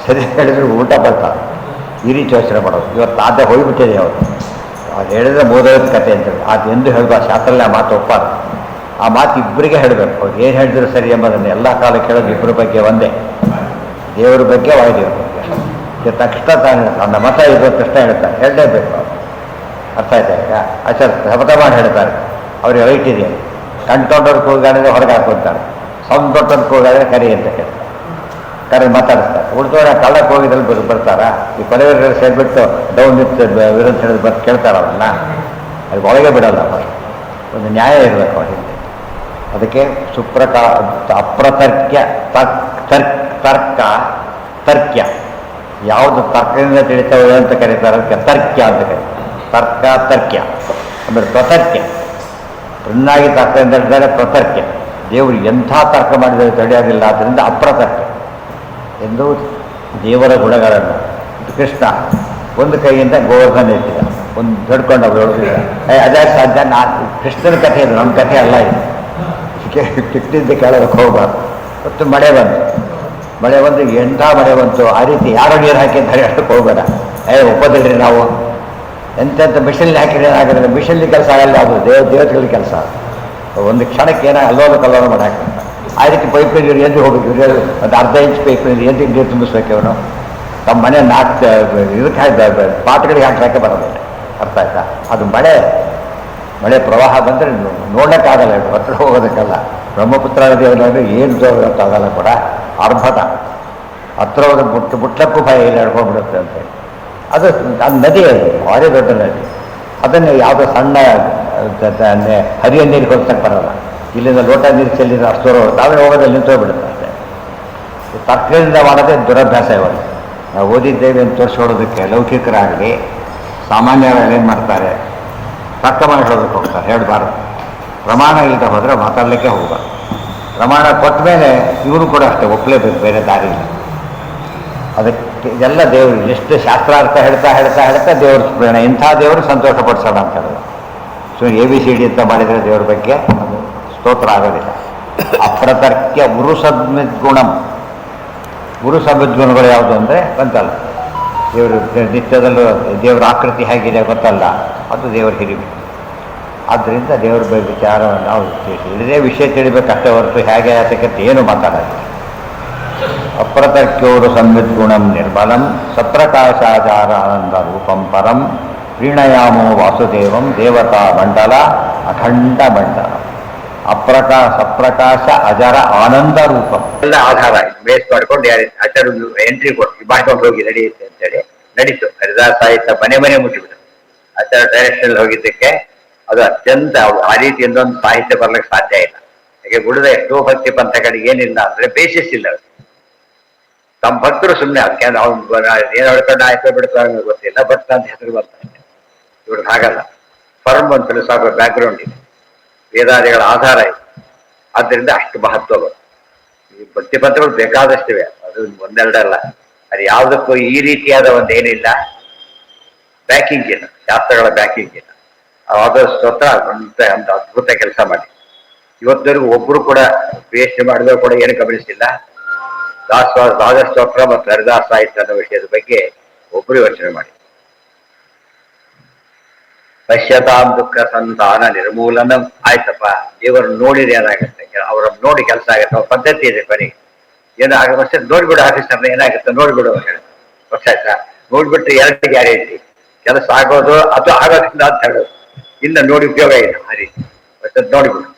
ಸರಿಯಾಗಿ ಹೇಳಿದ್ರೆ ಊಟ ಬರ್ತಾರೆ. ಈ ರೀತಿ ಯೋಚನೆ ಮಾಡೋದು. ಇವತ್ತು ಆದ ಹೋಗಿಬಿಟ್ಟಿದೆ ಅವರು. ಅದು ಹೇಳಿದ್ರೆ ಬೋಧದ ಕಥೆ ಅಂತೇಳಿ ಅದು ಎಂದು ಹೇಳ್ಬಾರ್ದು. ಶಾಸ್ತ್ರದಲ್ಲಿ ಆ ಮಾತು ಒಪ್ಪಾರು. ಆ ಮಾತು ಇಬ್ಬರಿಗೆ ಹೇಳಬೇಕು. ಅವ್ರು ಏನು ಹೇಳಿದ್ರು ಸರಿ ಎಂಬುದನ್ನು ಎಲ್ಲ ಕಾಲಕ್ಕೆ ಹೇಳೋದು ಇಬ್ಬರ ಬಗ್ಗೆ ಒಂದೇ. ದೇವರ ಬಗ್ಗೆ, ವಾಯುದೇವರ ಬಗ್ಗೆ. ತಕ್ಷಣ ತಾನು ನನ್ನ ಮತ ಇರುವ ತಕ್ಷಣ ಹೇಳ್ತಾರೆ, ಹೇಳಲೇಬೇಕು ಅವರು. ಅರ್ಥ ಆಯ್ತಾ? ಈಗ ಆಚಾರ ಶಪಥ ಮಾಡಿ ಹೇಳ್ತಾರೆ, ಅವ್ರಿಗೆ ರೈಟ್ ಇದೆ. ಕಂಟ್ಕೊಂಡವ್ರು ಕೂಗಾಡಿದ್ರೆ ಹೊರಗೆ ಹಾಕೋತಾರೆ, ಸೌಂಡ್ ದೊಡ್ಡವ್ರು ಕೂಗಾಡಿದ್ರೆ ಕರಿ ಅಂತ ಕೇಳ್ತಾರೆ, ಕರೆ ಮಾತಾಡಿಸ್ತಾರೆ. ಉಳಿದೋಡ ಕಳ್ಳಕ್ಕೆ ಹೋಗಿದ್ರಲ್ಲಿ ಬರ್ತಾರಾ? ಈ ಕೊಲೆಗಾರರು ಸೇರಿಬಿಟ್ಟು ಡೌನ್ ನಿಂತು ವಿರಂತ ಹೇಳಿದ್ ಬರ್ತು ಕೇಳ್ತಾರೆ ಅವರನ್ನ. ಅದು ಒಳಗೆ ಬಿಡಲ್ಲ. ಒಂದು ನ್ಯಾಯ ಇರಬೇಕು ಅವರಿಗೆ. ಅದಕ್ಕೆ ಅಪ್ರತರ್ಕ್ಯ ತರ್ಕ ತರ್ಕ್ಯ. ಯಾವುದು ತರ್ಕದಿಂದ ತಿಳಿತವೆ ಅಂತ ಕರೀತಾರೆ, ಅದಕ್ಕೆ ತರ್ಕ್ಯ ಅಂತ ಕರೀತಾರೆ. ತರ್ಕ ತರ್ಕ್ಯ ಆಮೇಲೆ ಪ್ರತರ್ಕ್ಯ. ಚೆನ್ನಾಗಿ ತರ್ಕದಿಂದ ಹೇಳಿದರೆ ಪ್ರತರ್ಕ್ಯ. ದೇವರು ಎಂಥ ತರ್ಕ ಮಾಡಿದರೆ ತಡೆಯೋದಿಲ್ಲ. ಆದ್ದರಿಂದ ಅಪ್ರತರ್ಕ್ಯ ಎಂದು ದೇವರ ಗುಣಗಳನ್ನು ಕೃಷ್ಣ ಒಂದು ಕೈಯಿಂದ ಗೋವರ್ಧನ ಎತ್ತಿದ, ಒಂದು ದಡ್ಕೊಂಡು ಅವ್ರು ಹೇಳೋದಿಲ್ಲ. ಅದೇ ಸಾಧ್ಯ. ಕೃಷ್ಣನ ಕಥೆ ಇದು, ನಮ್ಮ ಕಥೆ ಅಲ್ಲ ಇದು. ಕಿಟ್ಟಿದ್ದ ಕೇಳೋದಕ್ಕೆ ಹೋಗಬಾರ್ದು. ಮತ್ತು ಮಳೆ ಬಂದು ಎಂಥ ಮಳೆ ಬಂತು, ಆ ರೀತಿ ಯಾರೋ ನೀರು ಹಾಕಿದ್ದಾರೆ ಅಷ್ಟಕ್ಕೆ ಹೋಗಬೇಡ. ಒಪ್ಪದಿಲ್ರಿ ನಾವು ಎಂತೆಂಥ ಮಿಷನ್ಲಿ ಹಾಕಿದ್ರೆ ಏನಾಗಿದ್ರೆ ಮಿಷನ್ಲಿ ಕೆಲಸ ಆಗಲ್ಲ. ಅದು ದೇವತೆಗಳ ಕೆಲಸ. ಒಂದು ಕ್ಷಣಕ್ಕೆ ಏನೋ ಅಲ್ಲೋದು ಕಲ್ಲೋದು ಮಾಡಿ ಹಾಕಿರ್ತಾರೆ. ಆ ರೀತಿ ಪೈಪ್ ನೀರು ಎದ್ದು ಹೋಗಬೇಕು. ಒಂದು ಅರ್ಧ ಇಂಚ್ ಪೈಪ್ ನೀರು ಎದ್ದು ನೀರು ತುಂಬಿಸ್ಬೇಕು. ಅವನು ತಮ್ಮ ಮನೆ ನಾಲ್ಕು ಇದಕ್ಕೆ ಹಾಕಿ ಪಾತ್ರೆಗಳಿಗೆ ಹಾಕಕ್ಕೆ ಬರೋದಿಲ್ಲ. ಅರ್ಥ ಆಯ್ತಾ? ಅದು ಮಳೆ ಪ್ರವಾಹ ಬಂದರೆ ನೋಡೋಕ್ಕಾಗಲ್ಲ, ಹತ್ರ ಹೋಗೋದಕ್ಕಲ್ಲ. ಬ್ರಹ್ಮಪುತ್ರ ನದಿಯಲ್ಲಿ ಏನು ಗೊತ್ತಾಗಲ್ಲ ಕೂಡ, ಅರ್ಭಟ ಹತ್ರ ಹೋದ ಬುಟ್ಲಕ್ಕೂ ಭಯ ಇಲ್ಲ, ಹಿಡ್ಕೊಂಡ್ಬಿಡುತ್ತೆ ಅಂತೇಳಿ. ಅದು ನದಿ, ಅದು ಭಾರಿ ದೊಡ್ಡ ನದಿ. ಅದನ್ನು ಯಾವುದೋ ಸಣ್ಣ ಹರಿಯ ನೀರು ಕೊಡ್ಸಕ್ಕೆ ಬರೋಲ್ಲ. ಇಲ್ಲಿಂದ ಲೋಟ ನೀರು ಚೆಲ್ಲಿದ ಅಷ್ಟು ದೂರ ತಾವೇ ಹೋಗೋದಲ್ಲಿ ನಿಂತೋಗ್ಬಿಡುತ್ತೆ ಅಷ್ಟೇ. ತರ್ಕದಿಂದ ಮಾಡೋದೇ ದುರಭ್ಯಾಸ ಇವಾಗ. ನಾವು ಓದಿದ್ದೇವೆ ಅಂತ ತೋರಿಸ್ಕೊಡೋದಕ್ಕೆ ಲೌಕಿಕರಾಗಲಿ ಸಾಮಾನ್ಯವಾಗಿ ಏನು ಮಾಡ್ತಾರೆ, ತರ್ಕ ಮಾಡಿ ಹೇಳೋದಕ್ಕೆ ಹೋಗ್ತಾರೆ. ಹೇಳಬಾರ್ದು. ಪ್ರಮಾಣ ಇಲ್ಲದೆ ಹೋದರೆ ಮಾತಾಡಲಿಕ್ಕೆ ಹೋಗಬಾರ್ದು. ಪ್ರಮಾಣ ಕೊಟ್ಟ ಮೇಲೆ ಇವರು ಕೂಡ ಅಷ್ಟೇ ಒಪ್ಪಲೇಬೇಕು, ಬೇರೆ ದಾರಿ ಇಲ್ಲ. ಅದಕ್ಕೆ ಇದೆಲ್ಲ ದೇವರು ಎಷ್ಟು ಶಾಸ್ತ್ರಾರ್ಥ ಹೇಳ್ತಾ ದೇವ್ರ ಸ್ಮರಣ. ಇಂಥ ದೇವರು ಸಂತೋಷ ಪಡಿಸೋಣ ಅಂತ ಹೇಳೋದು. ಸೊ ABCD ಅಂತ ಮಾಡಿದರೆ ದೇವ್ರ ಬಗ್ಗೆ ಅದು ಸ್ತೋತ್ರ ಆಗೋದಿಲ್ಲ. ಅಪ್ರತರ್ಕ್ಯ ಗುರುಸದ್ಗುಣಂ. ಗುರುಸದ್ಗುಣಗಳು ಯಾವುದು ಅಂದರೆ ಬಂತಲ್ಲ, ದೇವರು ನಿತ್ಯದಲ್ಲೂ ದೇವರ ಆಕೃತಿ ಹೇಗಿದೆ ಗೊತ್ತಲ್ಲ, ಅದು ದೇವರ ಹಿರಿಮೆ. ಆದ್ದರಿಂದ ದೇವರ ಬಗ್ಗೆ ವಿಚಾರವನ್ನು ನಾವು ಇದೇ ವಿಷಯ ತಿಳಿಬೇಕಷ್ಟೇ ಹೊರತು ಹೇಗೆ ಅದಕ್ಕೆ ಏನು ಮಾತಾಡೋದು. ಅಪ್ರತರ್ಕ್ಯೋರು ಸಂವಿದ್ಗುಣಂ ನಿರ್ಮಲಂ ಸಪ್ರಕಾಶಾಚಾರ ಆನಂದ ರೂಪಂ ಪರಂ ಪ್ರೀಣಯಾಮೋ ವಾಸುದೇವಂ ದೇವತಾ ಮಂಡಲ ಅಖಂಡ ಮಂಡಲ. ಸಪ್ರಕಾಶ ಅಜರ ಆನಂದ ರೂಪಂ ಎಲ್ಲ ಆಧಾರ ಬೇಸ್ ಮಾಡ್ಕೊಂಡು ಆಚಾರ ಎಂಟ್ರಿ ಕೊಟ್ಟು ಮಾಡ್ಕೊಂಡು ಹೋಗಿ ನಡೆಯುತ್ತೆ ಅಂತೇಳಿ ನಡೀತು. ಹರಿದಾಸ ಸಾಹಿತ್ಯ ಮನೆ ಮುಟ್ಟಿಬಿಟ್ಟು ಆಚಾರ ಡೈರೆಕ್ಷನ್ ಹೋಗಿದ್ದಕ್ಕೆ ಅದು ಅತ್ಯಂತ ಆ ರೀತಿ ಇನ್ನೊಂದು ಸಾಹಿತ್ಯ ಬರ್ಲಿಕ್ಕೆ ಸಾಧ್ಯ ಇಲ್ಲ. ಯಾಕೆ ಗುಡದ ಎಷ್ಟೋ ಭಕ್ತಿ ಪಂಥಗಳಿಗೆ ಏನಿಲ್ಲ ಅಂದ್ರೆ ಬೇಸಿಸ್ ಇಲ್ಲ. ತಮ್ಮ ಭಕ್ತರು ಸುಮ್ಮನೆ ಅದಕ್ಕೆ ಅವ್ನು ಏನು ಹೇಳ್ಕೊಂಡು ಆಯ್ತು ಬಿಡ್ತಾರೆ ಗೊತ್ತಿಲ್ಲ, ಭಕ್ತ ಅಂತ ಹೆಸರು ಬರ್ತಾರೆ. ಇವ್ರದ್ದು ಹಾಗಲ್ಲ, ಫರ್ಮ್ ಅಂತ ತಿಳಿಸೋ ಬ್ಯಾಕ್ಗ್ರೌಂಡ್ ಇದೆ, ವೇದಾದಿಗಳ ಆಧಾರ ಇದೆ. ಆದ್ದರಿಂದ ಅಷ್ಟು ಮಹತ್ವ ಬರುತ್ತೆ. ಈ ಭಕ್ತಿ ಪಂಥಗಳು ಬೇಕಾದಷ್ಟಿವೆ, ಅದು ಒಂದೆರಡಲ್ಲ. ಅದು ಯಾವುದಕ್ಕೂ ಈ ರೀತಿಯಾದ ಒಂದೇನಿಲ್ಲ, ಬ್ಯಾಕಿಂಗ್ ಇಲ್ಲ, ಶಾಸ್ತ್ರಗಳ ಬ್ಯಾಕಿಂಗ್ ಇಲ್ಲ. ಅದು ಸ್ತೋತ್ರ ಒಂದು ಅದ್ಭುತ ಕೆಲಸ ಮಾಡಿ ಇವತ್ತವರೆಗೂ ಒಬ್ಬರು ಕೂಡ PhD ಮಾಡಿದವರು ಕೂಡ ಏನು ಗಮನಿಸಿಲ್ಲ. ದಾಸ ಸ್ತೋತ್ರ ಮತ್ತು ಹರಿದಾಸ ಸಾಹಿತ್ಯ ಅನ್ನೋ ವಿಷಯದ ಬಗ್ಗೆ ಒಬ್ಬರು ಯೋಚನೆ ಮಾಡಿ. ಪಶ್ಯತಾಂ ದುಃಖ ಸಂತಾನ ನಿರ್ಮೂಲನ. ಆಯ್ತಪ್ಪ, ದೇವರನ್ನು ನೋಡಿದ್ರೆ ಏನಾಗುತ್ತೆ, ಅವ್ರನ್ನ ನೋಡಿ ಕೆಲಸ ಆಗುತ್ತೆ. ಅವ್ರ ಪದ್ಧತಿ ಇದೆ, ಬರೀ ಏನೋ ಆಗುತ್ತೆ ನೋಡ್ಬಿಡು ಆಫೀಸರ್ನ ಏನಾಗುತ್ತೆ ನೋಡ್ಬಿಡು ಹೇಳಿ. ಗೊತ್ತಾಯ್ತಾ? ನೋಡ್ಬಿಟ್ರೆ ಎರಡು ಗ್ಯಾರಂಟಿ, ಕೆಲಸ ಆಗೋದು ಅದು ಆಗೋದ್ರಿಂದ ಅಂತ ಹೇಳೋದು. ಇಲ್ಲ ನೋಡಿ ಉಪಯೋಗ ಇಲ್ಲ. ಆ ರೀತಿ ನೋಡಿಬಿಡು.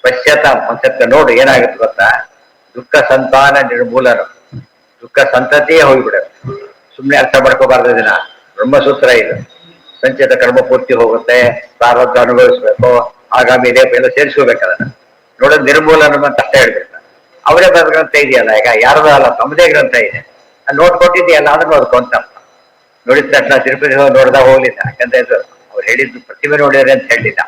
ಪಶ್ಚಾತ್ತಾಪ ಒಂದ್ಸತ್ತ ನೋಡು, ಏನಾಗುತ್ತೆ ಗೊತ್ತಾ? ದುಃಖ ಸಂತಾನ ನಿರ್ಮೂಲನ, ದುಃಖ ಸಂತತಿಯೇ ಹೋಗಿಬಿಡುತ್ತೆ. ಸುಮ್ಮನೆ ಅರ್ಥ ಮಾಡ್ಕೋಬಾರ್ದು. ದಿನ ಬ್ರಹ್ಮಸೂತ್ರ ಇದು. ಸಂಚಿತ ಕರ್ಮ ಪೂರ್ತಿ ಹೋಗುತ್ತೆ, ಪ್ರಾರಬ್ಧ ಅನುಭವಿಸ್ಬೇಕು, ಆಗಾಮಿ ರೇಪ ಎಲ್ಲ ಸೇರಿಸ್ಕೋಬೇಕು. ಅದನ್ನ ನೋಡೋದು ನಿರ್ಮೂಲನ ಅಂತ ಅಷ್ಟೇ ಹೇಳ್ಬೇಕು. ಅವರೇ ಬರೆದ ಗ್ರಂಥ ಇದೆಯಲ್ಲ, ಈಗ ಯಾರದೂ ಅಲ್ಲ, ತಮ್ಮದೇ ಗ್ರಂಥ ಇದೆ. ನೋಟ್ ಕೊಟ್ಟಿದೆಯಲ್ಲ, ಅದನ್ನು ಓದ್ಕೊಂತ ನೋಡಿದ ತಕ್ಷಣ ತಿರುಪತಿ ನೋಡ್ದಾಗ ಹೋಗ್ಲಿಲ್ಲ. ಯಾಕಂದ್ರೆ ಇದು ಅವ್ರು ಹೇಳಿದ್ದು ಪ್ರತಿಮೆ ನೋಡಿದ್ರೆ ಅಂತ ಹೇಳಿಲ್ಲ.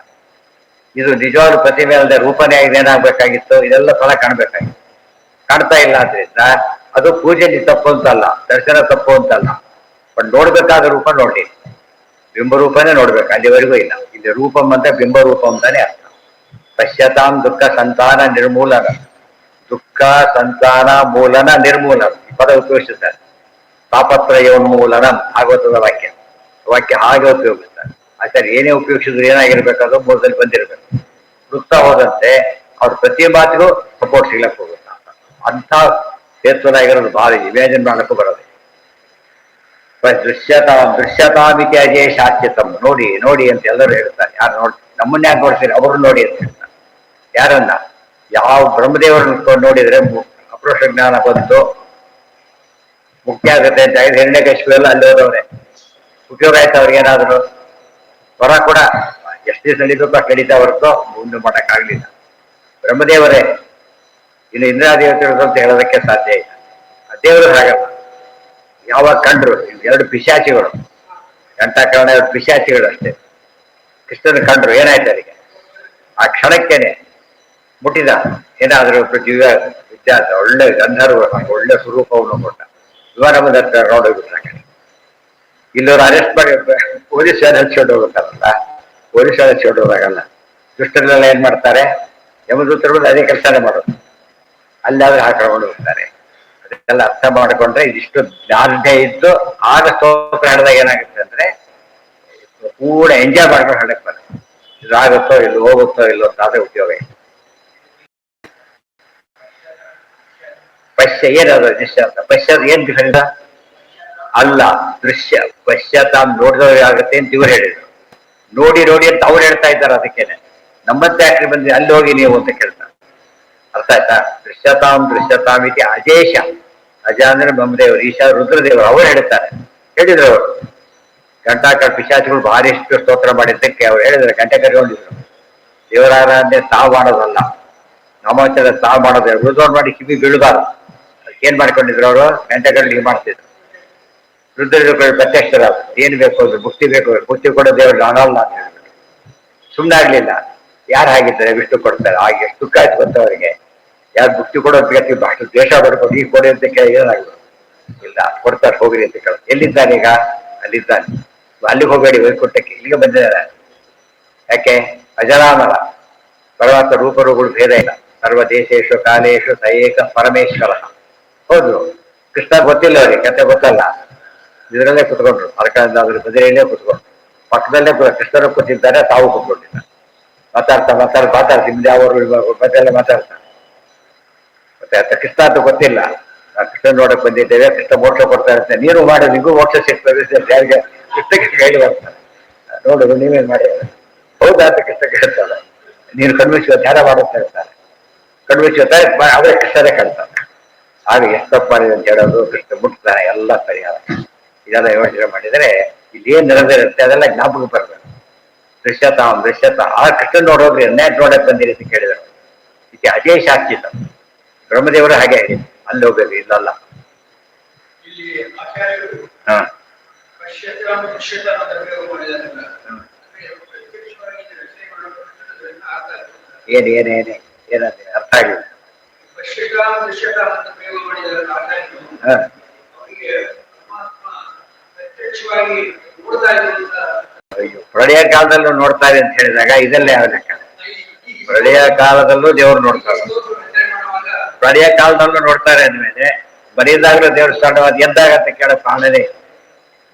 ಇದು ನಿಜವಾದ ಪ್ರತಿಮೆ ಅಲ್ಲದೆ ರೂಪನೇ ಏನಾಗಬೇಕಾಗಿತ್ತು, ಇದೆಲ್ಲ ಫಲ ಕಾಣಬೇಕಾಗಿತ್ತು. ಕಾಣ್ತಾ ಇಲ್ಲ ಆದ್ರಿಂದ ಅದು ಪೂಜೆಯಲ್ಲಿ ತಪ್ಪು ಅಂತಲ್ಲ, ದರ್ಶನ ತಪ್ಪು ಅಂತಲ್ಲ. ಬಟ್ ನೋಡ್ಬೇಕಾದ ರೂಪ ನೋಡಿ, ಬಿಂಬರೂಪನೇ ನೋಡ್ಬೇಕು, ಅಲ್ಲಿವರೆಗೂ ಇಲ್ಲ. ಇಲ್ಲಿ ರೂಪಂ ಅಂತ ಬಿಂಬರೂಪ ಅಂತಾನೆ ಅರ್ಥ. ಪಶ್ಯತಾಂ ದುಃಖ ಸಂತಾನ ನಿರ್ಮೂಲನ, ದುಃಖ ಸಂತಾನ ಮೂಲನ ನಿರ್ಮೂಲನ ಪದ ಉಪಯೋಗಿಸುತ್ತಾರೆ. ತಾಪತ್ರಯೋನ್ಮೂಲನ ಭಾಗವತದ ವಾಕ್ಯ ಹಾಗೆ ಉಪಯೋಗಿಸ್ತಾರೆ. ಆಚಾರ್ಯ ಏನೇ ಉಪಯೋಗಿಸಿದ್ರು ಏನಾಗಿರ್ಬೇಕಾದ್ರೂ ಮೂಲದಲ್ಲಿ ಬಂದಿರಬೇಕು. ಹುಡುಕ್ತಾ ಹೋದಂತೆ ಅವ್ರ ಪ್ರತಿ ಮಾತಿಗೂ ಸಪೋರ್ಟ್ ಸಿಗ್ಲಕ್ಕೆ ಹೋಗುತ್ತೆ. ಅಂಥ ಸೇತುವನಾಗಿರೋದು ಭಾಳ ಇಮ್ಯಾಜಿನ್ ಮಾಡಕ್ಕೂ ಬರೋದು. ದೃಶ್ಯತಾಮಿತಿ ಅಜಯ ಶಾಸ್ತ್ರಿತಂ. ನೋಡಿ ನೋಡಿ ಅಂತ ಎಲ್ಲರೂ ಹೇಳ್ತಾರೆ. ಯಾರು ನೋಡಿ, ನಮ್ಮನ್ನ ಯಾಕೆ ನೋಡ್ತೀರಿ, ಅವರು ನೋಡಿ ಅಂತ ಹೇಳ್ತಾರೆ. ಯಾರನ್ನ? ಯಾವ ಬ್ರಹ್ಮದೇವರನ್ನ ನೋಡಿದ್ರೆ ಅಪರೋಕ್ಷ ಜ್ಞಾನ ಬಂತು, ಮುಖ್ಯ ಆಗುತ್ತೆ ಅಂತ ಹೇಳಿದ್ರೆ ಹಿರಣ್ಯಕಶಿಪು ಎಲ್ಲ ಅಲ್ಲಿ ಹೋದವ್ರೆ. ಉಪಯೋಗ ಆಯ್ತು ಅವ್ರಿಗೇನಾದ್ರು? ಹೊರ ಕೂಡ ಎಷ್ಟು ದಿವಸ ನಡೀಬೇಕು ಅಷ್ಟು ನಡೀತಾ ಹೊರತು ಮುಂದೆ ಮಾಡೋಕ್ಕಾಗಲಿಲ್ಲ. ಬ್ರಹ್ಮದೇವರೇ ಇನ್ನು ಇಂದ್ರಾದೇವತೆಗಳು ಅಂತ ಹೇಳೋದಕ್ಕೆ ಸಾಧ್ಯ ಇಲ್ಲ. ದೇವರು ಹಾಗಲ್ಲ. ಯಾವಾಗ ಕಂಡ್ರು ಎರಡು ಪಿಶಾಚಿಗಳು, ಕಂಠಕರಣ ಎರಡು ಪಿಶಾಚಿಗಳು ಅಷ್ಟೇ. ಕೃಷ್ಣನ ಕಂಡ್ರು, ಏನಾಯ್ತು ಅವರಿಗೆ? ಆ ಕ್ಷಣಕ್ಕೇನೆ ಮುಟ್ಟಿದ. ಏನಾದರೂ ದಿವ್ಯ ವಿದ್ಯಾರ್ಥಿ, ಒಳ್ಳೆ ಗಂಧರ್ವ, ಒಳ್ಳೆ ಸ್ವರೂಪವನ್ನು ಕೊಟ್ಟ. ಇವಾಗ ಬಂದ ನೋಡೋಗ್ಬಿಟ್ರೆ ಆ ಕಡೆ. ಇಲ್ಲವರು ಅರೆಸ್ಟ್ ಮಾಡಿ ಪೊಲೀಸ್ ವ್ಯಾನ್ ಹಚ್ಕೊಂಡು ಹೋಗುತ್ತಾರಲ್ಲ, ಪೊಲೀಸ್ ವ್ಯಾನ್ ಹಚ್ಕೊಂಡು ಹೋದಾಗಲ್ಲ. ದುಷ್ಟರೆಲ್ಲ ಏನ್ ಮಾಡ್ತಾರೆ, ಯಮದೂತರು ಅದೇ ಕೆಲಸನೇ ಮಾಡೋದು. ಅಲ್ಲಾದ್ರೂ ಹಾಕೊಂಡು ಹೋಗ್ತಾರೆ. ಅದಕ್ಕೆಲ್ಲ ಅರ್ಥ ಮಾಡಿಕೊಂಡ್ರೆ ಇದಿಷ್ಟು ಜ್ಞಾನ ಇದ್ದು ಆಗ ಸ್ತೋತ್ರ ಹೇಳಿದಾಗ ಏನಾಗುತ್ತೆ ಅಂದ್ರೆ ಪೂರ್ಣ ಎಂಜಾಯ್ ಮಾಡ್ಕೊಂಡು ಹೇಳಕ್ ಬರುತ್ತೆ. ಇದಾಗುತ್ತೋ ಇಲ್ಲೋ, ಹೋಗುತ್ತೋ ಇಲ್ಲೋ ಅಂತ ಆದ್ರೆ ಉಪಯೋಗ ಇದೆ. ಪಶ್ಯ ಏನದು ನಿಶ್ಚಯ ಅಂತ. ಪಶ್ಯ ಏನ್ ಡಿಫೆಂಡ? ಅಲ್ಲ, ದೃಶ್ಯ ಪಶ್ಚಾತ್ತಾಪ ನೋಡಿದವ್ರಿಗೆ ಆಗುತ್ತೆ ಅಂತ ಇವ್ರು ಹೇಳಿದ್ರು. ನೋಡಿ ನೋಡಿ ಅಂತ ಅವ್ರು ಹೇಳ್ತಾ ಇದ್ದಾರೆ. ಅದಕ್ಕೇನೆ ನಮ್ಮತ್ತೆ ಯಾಕ್ರಿ ಬಂದ್ರಿ ಅಲ್ಲಿ ಹೋಗಿ ನೀವು ಅಂತ ಕೇಳ್ತಾರೆ. ಅರ್ಥ ಆಯ್ತಾ? ದೃಶ್ಯತಾಂ ಇತಿ ಅಜೇಶ. ಅಜ ಅಂದ್ರೆ ಬ್ರಹ್ಮದೇವರು, ಈಶ ರುದ್ರದೇವರು ಅವರು ಹೇಳ್ತಾರೆ. ಹೇಳಿದ್ರು ಅವರು ಗಂಟಾಕರ್ ಪಿಶಾಚಿಗಳು ಭಾರಿ ಎಷ್ಟು ಸ್ತೋತ್ರ ಮಾಡಿದ್ದಕ್ಕೆ ಅವ್ರು ಹೇಳಿದ್ರು, ಗಂಟೆ ಕರ್ಕೊಂಡಿದ್ರು. ದೇವರಾರಾಧನೆ ತಾವು ಮಾಡೋದಲ್ಲ, ನಾಮಾಚರ ತಾವು ಮಾಡೋದು. ರುದ್ರವ್ರು ಮಾಡಿ ಕಿವಿ ಬೀಳಬಾರ್ದು. ಏನ್ ಮಾಡ್ಕೊಂಡಿದ್ರು ಅವರು? ಗಂಟೆ ಕಡ್ಲಿಗೆ ಮಾಡ್ತಿದ್ರು. ರುದ್ರದೇವರು ಪ್ರತ್ಯಕ್ಷರ ಏನು ಬೇಕು ಅಂದ್ರೆ ಮುಕ್ತಿ ಬೇಕು, ಮುಕ್ತಿ ಕೊಡೋ ದೇವರು ನಾನಲ್ಲ ಅಂತ ಹೇಳ್ಬಿಟ್ಟು ಸುಮ್ಮನೆ ಆಗ್ಲಿಲ್ಲ. ಯಾರು ಹಾಗಿದ್ದಾರೆ? ವಿಷ್ಣು ಕೊಡ್ತಾರೆ. ಆಗ ಎಷ್ಟು ದುಃಖ ಆಯ್ತು ಗೊತ್ತವರಿಗೆ. ಯಾರು ಮುಕ್ತಿ ಕೊಡೋದಕ್ಕೆ ಅಷ್ಟು ದ್ವೇಷ ಬರ್ಬೇಕು, ಈಗ ಕೊಡಿ ಅಂತ ಕೇಳಿ ಏನಾಗ್ಬೋದು? ಇಲ್ಲ, ಕೊಡ್ತಾರೆ ಹೋಗ್ರಿ ಅಂತ ಕೇಳ. ಎಲ್ಲಿದ್ದಾನೆ ಈಗ? ಅಲ್ಲಿದ್ದಾನೆ. ಅಲ್ಲಿಗೆ ಹೋಗಬೇಡಿ, ವೈಕುಂಠಕ್ಕೆ. ಇಲ್ಲಿಗೆ ಬಂದಿದ್ದಾರೆ. ಯಾಕೆ? ಅಜರಾಮರ ಪರಮಾತ್ಮ ರೂಪರುಗಳು ಭೇದ ಇಲ್ಲ. ಸರ್ವ ದೇಶೇಶು ಕಾಲೇಶು ಸಯೇಕ ಪರಮೇಶ್ವರ. ಹೌದು, ಕೃಷ್ಣ ಗೊತ್ತಿಲ್ಲ ಅವ್ರಿಗೆ, ಕತೆ ಗೊತ್ತಲ್ಲ. ಇದರಲ್ಲೇ ಕುತ್ಕೊಂಡ್ರು, ಅರ್ಕದಿಂದ ಅದ್ರ ಬದಿರೆಯಲ್ಲೇ ಕುತ್ಕೊಂಡ್ರು. ಪಕ್ಕದಲ್ಲೇ ಕೃಷ್ಣರು ಕೂತಿದ್ದಾರೆ, ತಾವು ಕುತ್ಕೊಂಡಿದ್ದಾರೆ. ಮಾತಾಡ್ತಾ ನಿಮ್ದು ಯಾವ ಬದಲೇ ಮಾತಾಡ್ತಾರೆ. ಮತ್ತೆ ಕೃಷ್ಣ ಅಂತ ಗೊತ್ತಿಲ್ಲ. ಕೃಷ್ಣ ನೋಡಕ್ ಬಂದಿದ್ದೇವೆ, ಕೃಷ್ಣ ಮೋಕ್ಷ ಕೊಡ್ತಾ ಇರ್ತಾನೆ, ನೀನು ಮಾಡಿ ನಿಮಗೂ ಮೋಕ್ಷ ಸಿಗ್ತದೆ. ಯಾರಿಗೆ? ಕೃಷ್ಣಕ್ಕೆ ಹೇಳಿ ಬರ್ತಾನೆ. ನೋಡು ನೀವೇನ್ ಮಾಡಿ. ಹೌದಾ ಅಂತ ಕೃಷ್ಣಕ್ಕೆ ಹೇಳ್ತಾಳೆ. ನೀನು ಕಣ್ಮಿಸುವ ಧ್ಯಾನ ಮಾಡುತ್ತಾ ಇರ್ತಾರೆ. ಕಣ್ಮಿಸುವ ಅವರೇ ಕೃಷ್ಣನೇ ಕಾಣ್ತಾನೆ. ಆಗ ಎಷ್ಟು ತಪ್ಪು ಮಾಡಿದೆ ಅಂತ ಹೇಳೋದು, ಕೃಷ್ಣ ಮುಟ್ತಾನೆ, ಎಲ್ಲ ಪರಿಹಾರ. ಇದೆಲ್ಲ ಯೋಚನೆ ಮಾಡಿದರೆ ಇಲ್ಲಿ ಏನ್ ನಡೆದಿರುತ್ತೆ ಅದೆಲ್ಲ ಜ್ಞಾಪಕ ಬರ್ಬೇಕು. ದೃಶ್ಯತಾಂ ಆ ಕೃಷ್ಣ ನೋಡೋದ್ರಿ ಅನ್ಯಾಯ ನೋಡಕ್ ಬಂದಿರಿ ಅಂತ ಕೇಳಿದರು. ಇದಕ್ಕೆ ಅಜಯ ಶಾಸ್ತ್ರಿತ ಬ್ರಹ್ಮದೇವರು ಹಾಗೆ ಹೇಳಿ ಅಲ್ಲಿ ಹೋಗ್ಬೇಕು, ಇಲ್ಲಲ್ಲ. ಹಾ ಏನಂತ ಅರ್ಥ ಆಗಿಲ್ಲ. ಅಯ್ಯೋ, ಪ್ರಳಯ ಕಾಲದಲ್ಲೂ ನೋಡ್ತಾರೆ ಅಂತ ಹೇಳಿದಾಗ ಇದೆಲ್ಲ ಯಾವ ಲೆಕ್ಕ? ಪ್ರಳಯ ಕಾಲದಲ್ಲೂ ದೇವ್ರು ನೋಡ್ತಾರೆ, ಪ್ರಳಯ ಕಾಲದಲ್ಲೂ ನೋಡ್ತಾರೆ ಅಂದ್ಮೇಲೆ ಬರೀದಾಗಲೂ ದೇವ್ರ ಸ್ಟಾರ್ಟ್ ಎಂದಾಗ ಅಂತ ಕೇಳೋ ಕಾರಣನೇ.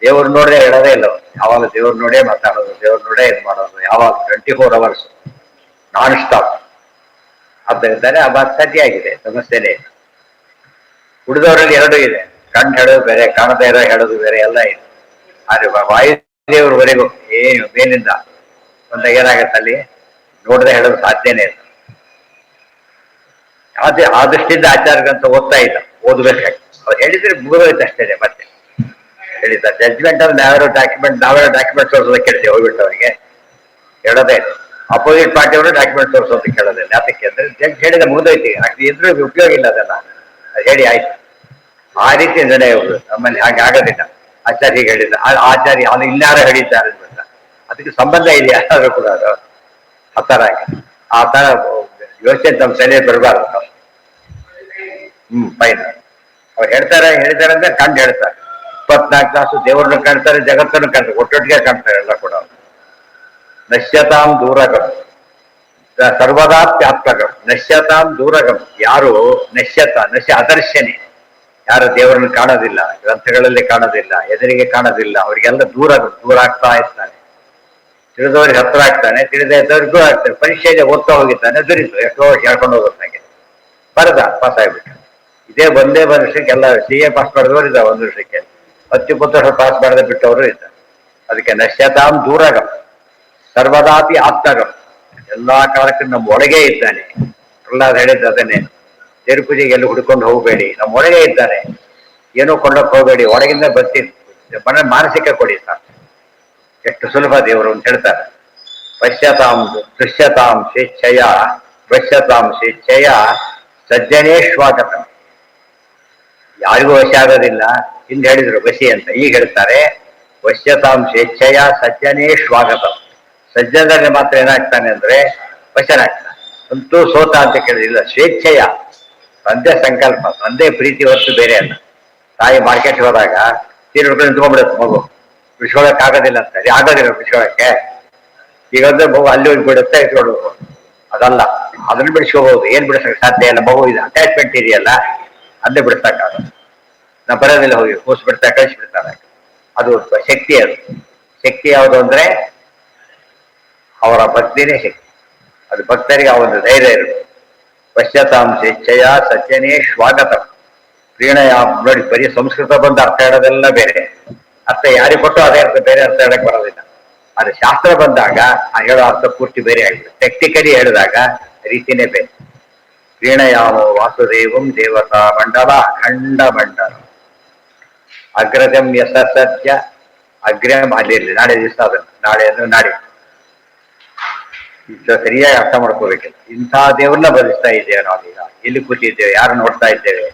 ದೇವ್ರು ನೋಡದೆ ಹೇಳೋದೇ ಇಲ್ಲ. ಯಾವಾಗ ದೇವ್ರು ನೋಡೇ ಮಾತಾಡೋದು, ದೇವ್ರು ನೋಡೇ ಇದು ಮಾಡೋದು, ಯಾವಾಗ 24 hours ನಾನ್ ಸ್ಟಾಪ್. ಆದ್ದರಿಂದ ಆ ಮಾತು ಸರಿಯಾಗಿದೆ, ಸಮಸ್ಯೆನೇ. ಉಳಿದವರಲ್ಲಿ ಎರಡೂ ಇದೆ. ಕಣ್ಣು ಹೇಳೋದು ಬೇರೆ, ಕಾಣದೇ ಇರೋ ಹೇಳೋದು ಬೇರೆ, ಎಲ್ಲ ಇದೆ. ಆದ್ರೆ ವಾಯುದೇವರವರೆಗೂ ಏನು ಮೇಲಿಂದ ಒಂದಾಗ ಏನಾಗತ್ತೆ ಅಲ್ಲಿ ನೋಡದೆ ಹೇಳೋದು ಸಾಧ್ಯನೇ ಇಲ್ಲ. ಅದೇ ಆ ದೃಷ್ಟಿಯಿಂದ ಆಚಾರ್ಯಂತ ಓದ್ತಾ ಇಲ್ಲ, ಓದ್ಬೇಕಾಗಿ. ಅವ್ರು ಹೇಳಿದ್ರೆ ಮುಗಿದೋಯ್ತು ಅಷ್ಟೇ. ಮತ್ತೆ ಹೇಳಿದ್ದಾರೆ ಜಡ್ಜ್ಮೆಂಟ್ ಅಂದ್ರೆ ನಾವೇನೋ ಡಾಕ್ಯುಮೆಂಟ್ ತೋರಿಸೋದಕ್ಕೆ ಕೇಳ್ತೀವಿ. ಹೋಗ್ಬಿಟ್ಟು ಅವರಿಗೆ ಹೇಳೋದೇ ಇಲ್ಲ. ಅಪೋಸಿಟ್ ಪಾರ್ಟಿಯವರು ಡಾಕ್ಯುಮೆಂಟ್ ತೋರಿಸೋದಕ್ಕೆ ಕೇಳೋದಿಲ್ಲ. ಯಾತಕ್ಕೆ ಅಂದ್ರೆ ಜಡ್ಜ್ ಹೇಳಿದ ಮುಗಿದೋಯ್ತು. ಅದು ಇದ್ರೂ ಉಪಯೋಗ ಇಲ್ಲ ಅದೆಲ್ಲ. ಅದು ಹೇಳಿ ಆಯ್ತು. ಆ ರೀತಿ ಜನ ಇವರು ನಮ್ಮಲ್ಲಿ ಹಾಗೆ ಆಗೋದಿಲ್ಲ. ಆಚಾರ್ಯ ಹೀಗೆ ಹೇಳಿದ್ದ, ಆಚಾರ್ಯ ಅದು ಇನ್ನಾರು ಹೇಳಿದ್ದಾರೆ ಅಂತ ಅದಕ್ಕೆ ಸಂಬಂಧ ಇದೆ ಯಾರು ಕೂಡ. ಅದು ಆ ತರ ಯೋಚನೆ ನಮ್ಮ ಸರಿಯಾಗಿ ಬರಬಾರ್ದು. ಫೈನ್. ಅವ್ರು ಹೇಳಿದ್ದಾರೆ ಅಂದ್ರೆ ಕಂಡು ಹೇಳ್ತಾರೆ. 24 ತಾಸು ದೇವರನ್ನು ಕಾಣ್ತಾರೆ, ಜಗತ್ತನ್ನು ಕಾಣ್ತಾರೆ, ಒಟ್ಟೊಟ್ಟಿಗೆ ಕಾಣ್ತಾರೆ ಎಲ್ಲ ಕೂಡ. ನಶ್ಯತಾಂ ದೂರಗಂ ಸರ್ವದಾತ್ಯಾತ್ಮಗಂ. ನಶ್ಯತಾಂ ದೂರಗಂ. ಯಾರು ನಶ್ಯ ಅದರ್ಶನೆ, ಯಾರು ದೇವರನ್ನು ಕಾಣೋದಿಲ್ಲ, ಗ್ರಂಥಗಳಲ್ಲಿ ಕಾಣೋದಿಲ್ಲ, ಎದುರಿಗೆ ಕಾಣೋದಿಲ್ಲ, ಅವರಿಗೆಲ್ಲ ದೂರ ಆಗ್ತಾ ಇರ್ತಾನೆ. ತಿಳಿದವ್ರಿಗೆ ಹತ್ರ ಆಗ್ತಾನೆ, ತಿಳಿದ ಇದ್ದವ್ರಿಗೂ ಆಗ್ತಾನೆ. ಪರೀಕ್ಷೆಗೆ ಓದ್ತಾ ಹೋಗಿದ್ದಾನೆ, ದುರಿತು ಎಷ್ಟೋ ಹೇಳ್ಕೊಂಡು ಹೋಗೋದಾಗೆ ಬರದ ಪಾಸ್ ಆಗ್ಬಿಟ್ಟು. ಇದೇ ಒಂದೇ ವರ್ಷಕ್ಕೆಲ್ಲ CA ಪಾಸ್ ಮಾಡಿದವರು ಇದ್ದಾರೆ, 1 ವರ್ಷಕ್ಕೆ 10-20 ವರ್ಷ ಪಾಸ್ ಮಾಡದೆ ಬಿಟ್ಟವರು ಇದ್ದಾರೆ. ಅದಕ್ಕೆ ನಶ್ಯತಾಂ ದೂರಗಂ ಸರ್ವದಾಪಿ ಆತ್ಮಗಂ. ಎಲ್ಲಾ ಕಾಲಕ್ಕೂ ನಮ್ಮ ಒಳಗೆ ಇದ್ದಾನೆ. ಪ್ರಹ್ಲಾದ ಹೇಳಿದ್ದು ಅದನ್ನೇ, ದೇವ್ರ ಪೂಜೆಗೆ ಎಲ್ಲಿ ಹುಡ್ಕೊಂಡು ಹೋಗಬೇಡಿ, ನಮ್ಮ ಒಳಗೆ ಇದ್ದಾನೆ. ಏನೋ ಕೊಂಡೋಕ್ ಹೋಗಬೇಡಿ, ಒಳಗಿಂದ ಬರ್ತೀನಿ. ಮಾನಸಿಕ ಕೊಡಿ ಸಾಕು. ಎಷ್ಟು ಸುಲಭ ದೇವರು ಅಂತ ಹೇಳ್ತಾರೆ. ದೃಶ್ಯತಾಂ ಸ್ವೇಚ್ಛೆಯ ಸಜ್ಜನೇ ಸ್ವಾಗತ. ಯಾರಿಗೂ ವಶ ಆಗೋದಿಲ್ಲ. ಹಿಂದೆ ಹೇಳಿದ್ರು ವಶಿ ಅಂತ, ಈಗ ಹೇಳ್ತಾರೆ ವಶ್ಯತಾಂ ಸ್ವೇಚ್ಛೆಯ ಸಜ್ಜನೇ ಸ್ವಾಗತ. ಸಜ್ಜನರಲ್ಲಿ ಮಾತ್ರ ಏನಾಗ್ತಾನೆ ಅಂದ್ರೆ ವಶನಾಗ್ತಾನೆ. ಅಂತೂ ಸೋತ ಅಂತ ಕೇಳಿದಿಲ್ಲ. ಸ್ವೇಚ್ಛೆಯ ತಂದೆ ಸಂಕಲ್ಪ, ತಂದೆ ಪ್ರೀತಿ ಹೊರತು ಬೇರೆ ಅಲ್ಲ. ತಾಯಿ ಮಾರ್ಕೆಟ್ಗೆ ಹೋದಾಗ ಸೀರೆ ಹಿಡ್ಕೊಂಡು ನಿಂತ್ಕೊಂಡ್ಬಿಡುತ್ತೆ ಮಗು, ಬಿಡಿಸ್ಕೊಳಕ್ ಆಗೋದಿಲ್ಲ ಅಂತ. ಆಗೋದಿಲ್ಲ ಬಿಡಿಸ್ಕೊಳಕ್ಕೆ. ಈಗ ಅಂದ್ರೆ ಮಗು ಅಲ್ಲಿ ಹೋಗಿ ಬಿಡುತ್ತೆ, ಇಟ್ಕೊಂಡು ಅದಲ್ಲ. ಅದನ್ನ ಬಿಡಿಸ್ಕೋಬಹುದು, ಏನ್ ಬಿಡಿಸಕ್ ಸಾಧ್ಯ ಇಲ್ಲ. ಮಗು ಇದು ಅಟ್ಯಾಚ್ಮೆಂಟ್ ಇದೆಯಲ್ಲ, ಅಲ್ಲೇ ಬಿಡಿಸಕ್ಕಾಗಲ್ಲ. ನಾ ಬರೋದಿಲ್ಲ, ಹೋಗಿ ಕೂಸ್ ಬಿಡ್ತಾ ಕಳಿಸ್ಬಿಡ್ತಾರೆ. ಅದು ಶಕ್ತಿ. ಅದು ಶಕ್ತಿ ಯಾವುದು ಅಂದ್ರೆ ಅವರ ಭಕ್ತಿನೇ ಶಕ್ತಿ. ಅದು ಭಕ್ತರಿಗೆ ಆ ಒಂದು ಧೈರ್ಯ ಇರುತ್ತೆ. ಪಶ್ಚಾತ್ತಾಂ ಸ್ವೇಚ್ಛೆಯ ಸಜ್ಜನೇ ಸ್ವಾಗತ. ಪ್ರೀಣಯ ನೋಡಿ, ಬರೀ ಸಂಸ್ಕೃತ ಬಂದು ಅರ್ಥ ಹೇಳೋದೆಲ್ಲ ಬೇರೆ, ಅರ್ಥ ಯಾರಿಗೆ ಕೊಟ್ಟು ಅದೇ ಅರ್ಥ, ಬೇರೆ ಅರ್ಥ ಹೇಳಕ್ ಬರೋದಿಲ್ಲ. ಆದ್ರೆ ಶಾಸ್ತ್ರ ಬಂದಾಗ ಆ ಹೇಳೋ ಅರ್ಥ ಪೂರ್ತಿ ಬೇರೆ ಆಗಿದೆ. ಟೆಕ್ನಿಕಲಿ ಹೇಳಿದಾಗ ರೀತಿನೇ ಬೇರೆ. ಪ್ರೀಣಯಾಮೋ ವಾಸುದೇವಂ ದೇವತಾ ಮಂಡಲ ಅಖಂಡ ಮಂಡಲ ಅಗ್ರಜಂ ಯಶ ಸತ್ಯ ಅಗ್ರಂ ಅಲ್ಲಿ ಇರಲಿ. ನಾಳೆ ದಿವಸ ಅದನ್ನು ನಾಳೆ ಅಂದ್ರೆ ನಾಳೆ ಸರಿಯಾಗಿ ಅರ್ಥ ಮಾಡ್ಕೋಬೇಕಿಲ್ಲ. ಇಂಥ ದೇವ್ರನ್ನ ಬಲಿಸ್ತಾ ಇದ್ದೇವೆ ನಾವೀಗ, ಎಲ್ಲಿ ಕೂತಿದ್ದೇವೆ, ಯಾರು ನೋಡ್ತಾ ಇದ್ದೇವೆ,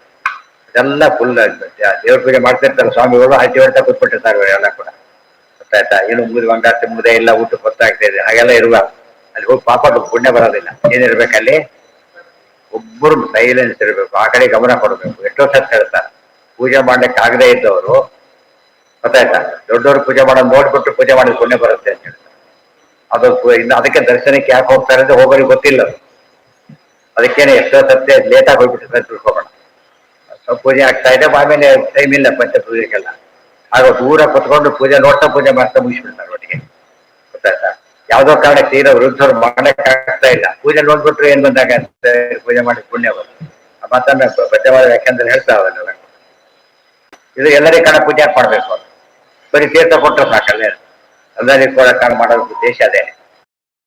ಅದೆಲ್ಲ ಫುಲ್ ದೇವ್ರ ಪೂಜೆ ಮಾಡ್ತಿರ್ತಾರೆ ಸ್ವಾಮಿಗಳು, ಹತ್ತಿ ಹೊಡ್ತಾ ಕೂತ್ಬಿಟ್ಟಿರ್ತಾರೆ ಎಲ್ಲ ಕೂಡ. ಗೊತ್ತಾಯ್ತಾ? ಇನ್ನು ಮಂಗಾರತಿ ಮುದೆ ಎಲ್ಲ ಊಟ ಗೊತ್ತಾಗ್ತಾ ಇದೆ, ಹಾಗೆಲ್ಲ ಇರುವ ಅಲ್ಲಿ ಹೋಗಿ ಪಾಪ ಪುಣ್ಯ ಬರೋದಿಲ್ಲ. ಏನಿರ್ಬೇಕಲ್ಲಿ ಒಬ್ಬರು ಸೈಲೆನ್ಸ್ ಇರಬೇಕು, ಆ ಕಡೆ ಗಮನ ಕೊಡಬೇಕು. ಎಷ್ಟೋ ಸತ್ ಹೇಳ್ತಾರೆ ಪೂಜೆ ಮಾಡ್ಲಿಕ್ಕೆ ಆಗದೆ ಇದ್ದವರು, ಗೊತ್ತಾಯ್ತಾ, ದೊಡ್ಡವರು ಪೂಜೆ ಮಾಡೋದು ನೋಡ್ಬಿಟ್ಟು ಪೂಜೆ ಮಾಡೋದು ಪುಣ್ಯ ಬರುತ್ತೆ ಅಂತ ಹೇಳ್ತಾರೆ. ಅದು ಇನ್ನು ಅದಕ್ಕೆ ದರ್ಶನಕ್ಕೆ ಯಾಕೆ ಹೋಗ್ತಾರೆ ಅಂದ್ರೆ ಹೋಗೋರಿಗೆ ಗೊತ್ತಿಲ್ಲ. ಅದಕ್ಕೇನೆ ಎಷ್ಟೋ ಸತ್ಯ ಲೇಟಾಗಿ ಹೋಗ್ಬಿಟ್ಟು ತಿಳ್ಕೊಬೇಡ. ಸ್ವಲ್ಪ ಪೂಜೆ ಆಗ್ತಾ ಇದೆ, ಆಮೇಲೆ ಟೈಮ್ ಇಲ್ಲ ಪಂಚಪೂಜೆಗೆಲ್ಲ, ಆಗ ದೂರ ಕುತ್ಕೊಂಡು ಪೂಜೆ ನೋಡ್ತಾ ಪೂಜೆ ಮಾಡ್ತಾ ಮುಗಿಸ್ಬಿಡ್ತಾರೆ ಒಟ್ಟಿಗೆ. ಗೊತ್ತಾಯ್ತಾ? ಯಾವ್ದೋ ಕಾರಣಕ್ಕೆ ತೀರ ವೃದ್ಧರು ಮಾಡಕ್ಕೆ ಆಗ್ತಾ ಇಲ್ಲ, ಪೂಜೆ ನೋಡ್ಬಿಟ್ರು ಏನ್ ಬಂದಾಗ ಪೂಜೆ ಮಾಡಿ ಪುಣ್ಯ ಬರುತ್ತೆ. ಆ ಮಾತನ್ನ ಪದ್ಯವಾದ ಯಾಕೆಂದ್ರೆ ಹೇಳ್ತಾ ಅವನ್ನೆಲ್ಲ. ಇದು ಎಲ್ಲರಿಗೂ ಕಾರಣ ಪೂಜೆ ಮಾಡ್ಬೇಕು, ಬರೀ ತೀರ್ಥ ಕೊಟ್ಟರೆ ಸಾಕಲ್ಲ, ಎಲ್ಲರಿಗೂ ಕೂಡ ಕಾರಣ ಮಾಡೋ ಉದ್ದೇಶ ಅದೇ.